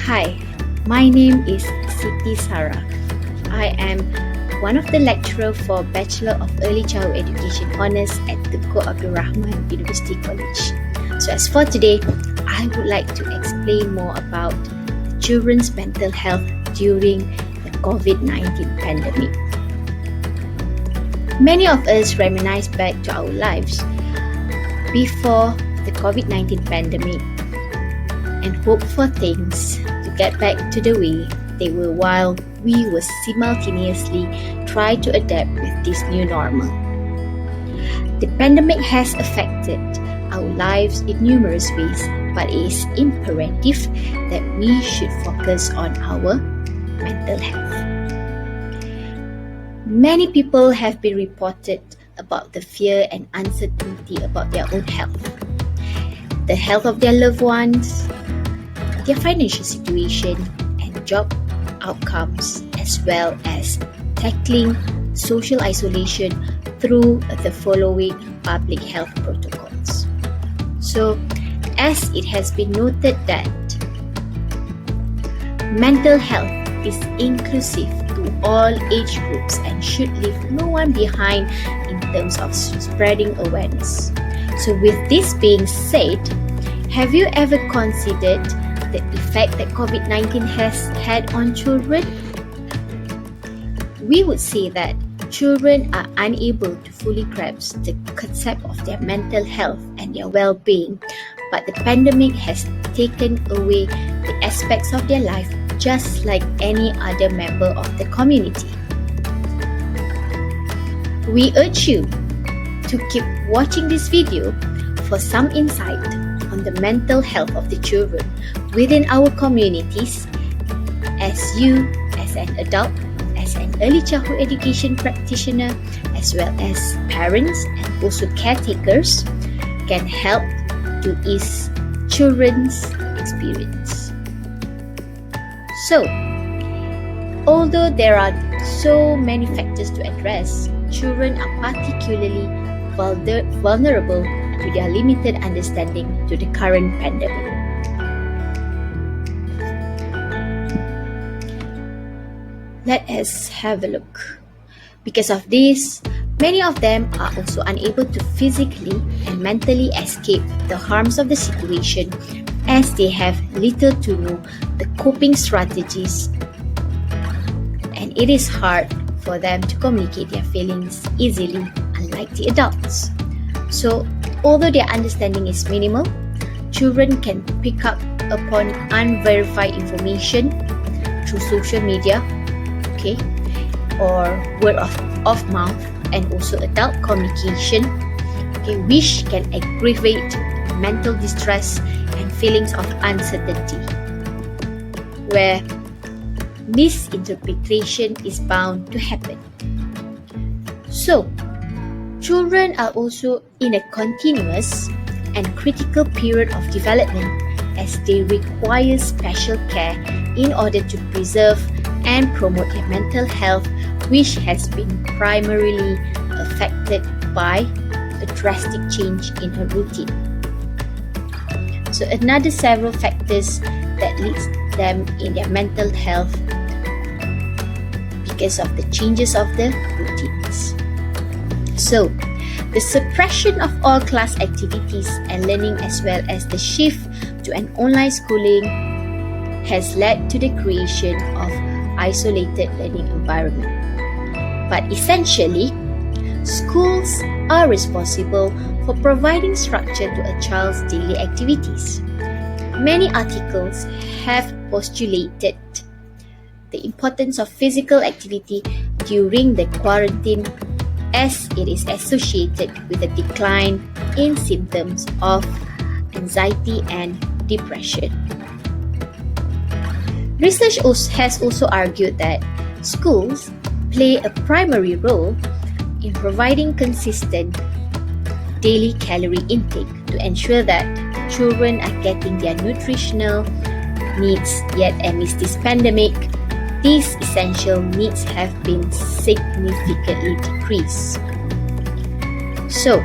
Hi, my name is Siti Sara. I am one of the lecturer for Bachelor of Early Childhood Education Honours at Tunku Abdul Rahman University College. So as for today, I would like to explain more about children's mental health during the COVID-19 pandemic. Many of us reminisce back to our lives before the COVID-19 pandemic and hope for things to get back to the way they were while we were simultaneously try to adapt with this new normal. The pandemic has affected our lives in numerous ways, but it is imperative that we should focus on our mental health. Many people have been reported about the fear and uncertainty about their own health, the health of their loved ones, their financial situation, and job outcomes, as well as tackling social isolation through the following public health protocols. So, as it has been noted that mental health is inclusive to all age groups and should leave no one behind in terms of spreading awareness. So with this being said, have you ever considered the effect that COVID-19 has had on children? We would say that children are unable to fully grasp the concept of their mental health and their well-being, but the pandemic has taken away the aspects of their life just like any other member of the community. We urge you to keep watching this video for some insight on the mental health of the children within our communities as you, as an adult, as an early childhood education practitioner, as well as parents and also caretakers, can help to ease children's experience. So, although there are so many factors to address, children are particularly vulnerable to their limited understanding to the current pandemic. Let us have a look. Because of this, many of them are also unable to physically and mentally escape the harms of the situation as they have little to know the coping strategies, and it is hard for them to communicate their feelings easily, unlike the adults. So, although their understanding is minimal, children can pick up upon unverified information through social media, or word of mouth, and also adult communication, which can aggravate mental distress and feelings of uncertainty, where misinterpretation is bound to happen. So, children are also in a continuous and critical period of development as they require special care in order to preserve and promote their mental health, which has been primarily affected by a drastic change in her routine. So another several factors that leads them in their mental health because of the changes of the routines. So the suppression of all class activities and learning, as well as the shift to an online schooling, has led to the creation of isolated learning environment. But essentially, schools are responsible for providing structure to a child's daily activities. Many articles have postulated the importance of physical activity during the quarantine as it is associated with a decline in symptoms of anxiety and depression. Research has also argued that schools play a primary role in providing consistent daily calorie intake to ensure that children are getting their nutritional needs, yet amidst this pandemic, these essential needs have been significantly decreased. So,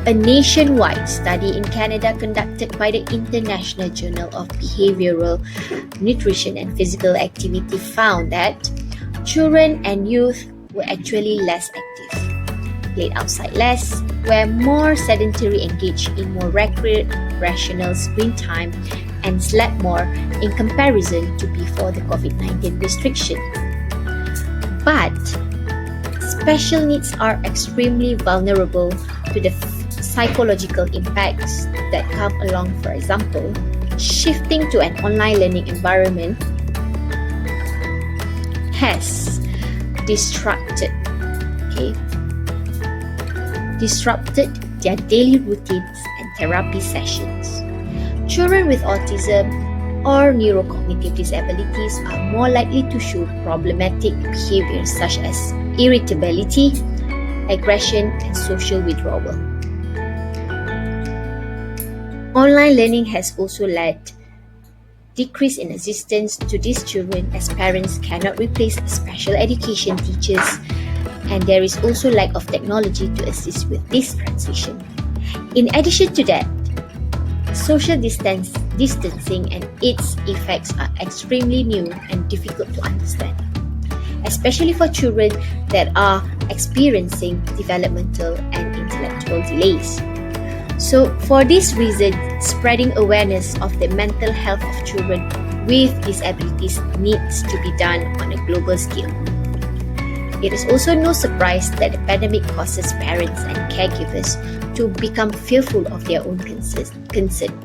A nationwide study in Canada conducted by the International Journal of Behavioral Nutrition and Physical Activity found that children and youth were actually less active, played outside less, were more sedentary, engaged in more recreational screen time, and slept more in comparison to before the COVID-19 restriction. But special needs are extremely vulnerable to the psychological impacts that come along. For example, shifting to an online learning environment has disrupted their daily routines and therapy sessions. Children with autism or neurocognitive disabilities are more likely to show problematic behaviors such as irritability, aggression, and social withdrawal. Online learning has also led decrease in assistance to these children as parents cannot replace special education teachers, and there is also lack of technology to assist with this transition. In addition to that, social distancing and its effects are extremely new and difficult to understand, especially for children that are experiencing developmental and intellectual delays. So, for this reason, spreading awareness of the mental health of children with disabilities needs to be done on a global scale. It is also no surprise that the pandemic causes parents and caregivers to become fearful of their own concern.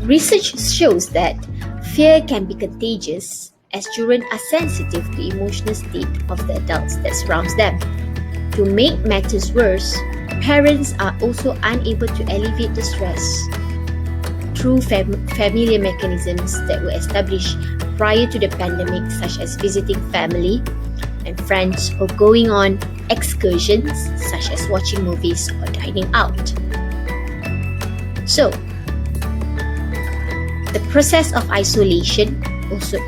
Research shows that fear can be contagious as children are sensitive to the emotional state of the adults that surrounds them. To make matters worse, parents are also unable to alleviate the stress through familiar mechanisms that were established prior to the pandemic, such as visiting family and friends or going on excursions such as watching movies or dining out. So, the process of isolation also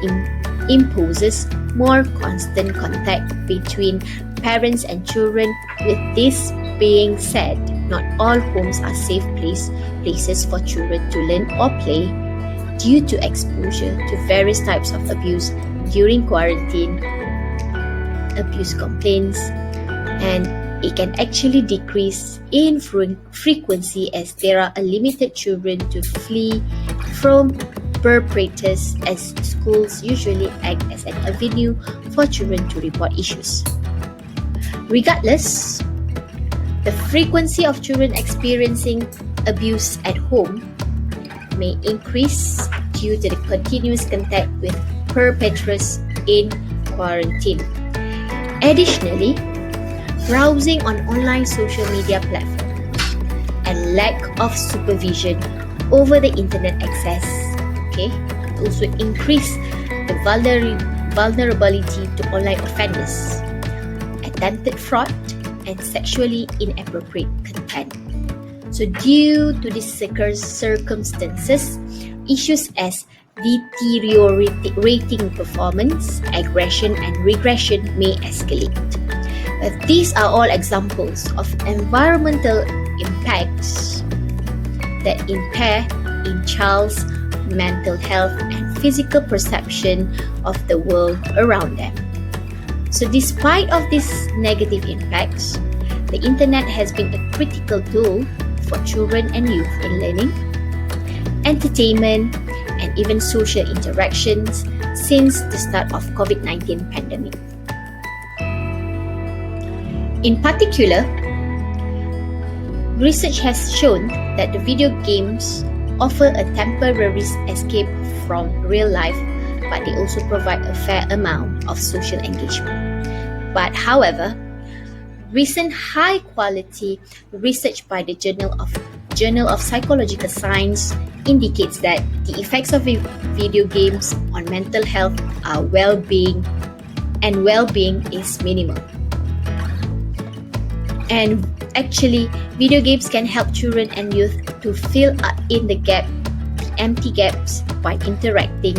imposes more constant contact between parents and children. With this being said, not all homes are safe places for children to learn or play due to exposure to various types of abuse during quarantine, abuse complaints, and it can actually decrease in frequency as there are limited children to flee from perpetrators, as schools usually act as an avenue for children to report issues. Regardless, the frequency of children experiencing abuse at home may increase due to the continuous contact with perpetrators in quarantine. Additionally, browsing on online social media platforms and lack of supervision over the internet access also increase the vulnerability to online offenders, attempted fraud, and sexually inappropriate content. So due to these circumstances, issues as deteriorating performance, aggression, and regression may escalate. These are all examples of environmental impacts that impair a child's mental health and physical perception of the world around them. So despite of these negative impacts, the internet has been a critical tool for children and youth in learning, entertainment, and even social interactions since the start of COVID-19 pandemic. In particular, research has shown that the video games offer a temporary escape from real life, but they also provide a fair amount of social engagement. But however, recent high-quality research by the Journal of Psychological Science indicates that the effects of video games on mental health are well-being is minimal. And actually, video games can help children and youth to fill in the empty gaps by interacting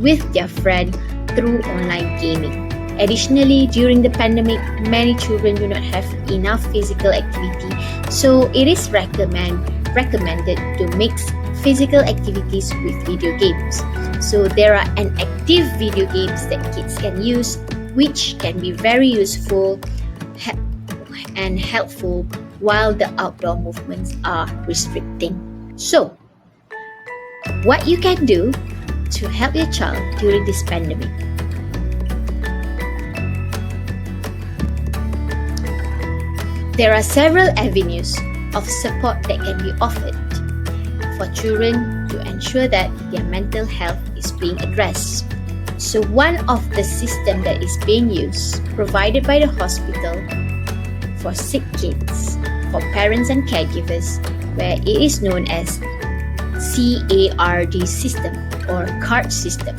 with their friend through online gaming. Additionally, during the pandemic, many children do not have enough physical activity, so it is recommended to mix physical activities with video games. So there are active video games that kids can use, which can be very useful and helpful while the outdoor movements are restricting. So, what you can do to help your child during this pandemic? There are several avenues of support that can be offered for children to ensure that their mental health is being addressed. So one of the systems that is being used, provided by the hospital for sick kids, for parents and caregivers, where it is known as CARD system or CARD system.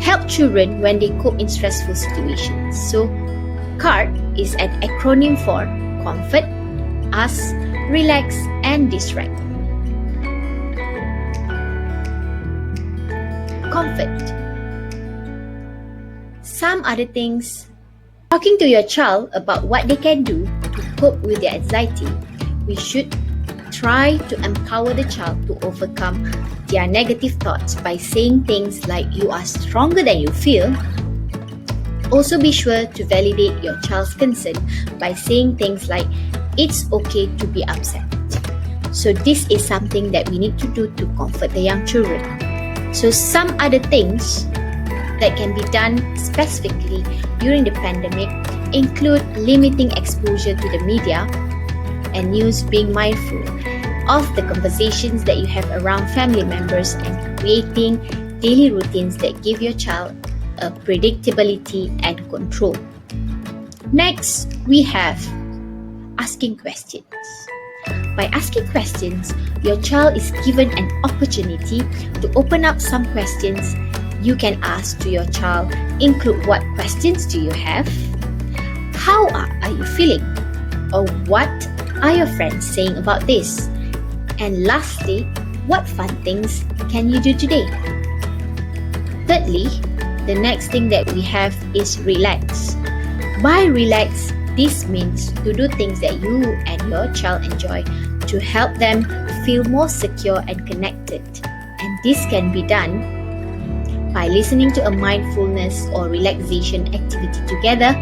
Help children when they cope in stressful situations. So CARD is an acronym for Comfort, Ask, Relax, and Distract. Comfort. Some other things. Talking to your child about what they can do to cope with their anxiety, we should try to empower the child to overcome their negative thoughts by saying things like, "You are stronger than you feel." Also be sure to validate your child's concern by saying things like, "It's okay to be upset." So this is something that we need to do to comfort the young children. So some other things that can be done specifically during the pandemic include limiting exposure to the media and news, being mindful of the conversations that you have around family members, and creating daily routines that give your child a predictability and control. Next, we have asking questions. By asking questions, your child is given an opportunity to open up some questions you can ask to your child. Include, what questions do you have? How are you feeling? Or what are your friends saying about this? And lastly, what fun things can you do today? Thirdly, the next thing that we have is relax. By relax, this means to do things that you and your child enjoy to help them feel more secure and connected. And this can be done by listening to a mindfulness or relaxation activity together,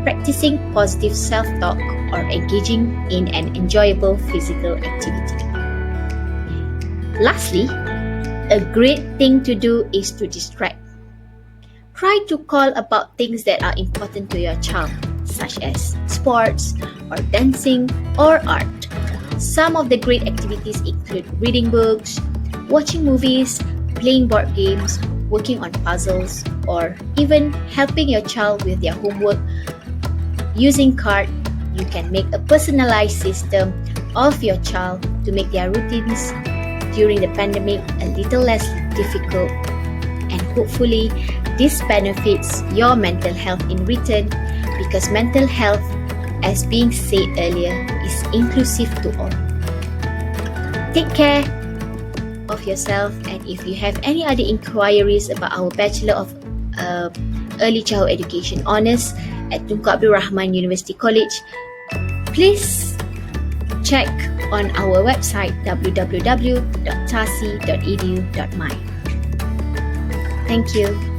practicing positive self-talk, or engaging in an enjoyable physical activity. Lastly, a great thing to do is to distract. Try to call about things that are important to your child, such as sports, or dancing, or art. Some of the great activities include reading books, watching movies, playing board games, working on puzzles, or even helping your child with their homework. Using CARD, you can make a personalized system of your child to make their routines during the pandemic a little less difficult, and hopefully this benefits your mental health in return, because mental health, as being said earlier, is inclusive to all. Take care of yourself, and if you have any other inquiries about our Bachelor of Early Childhood Education Honours at Tunku Abdul Rahman University College, please check on our website www.tasi.edu.my. Thank you.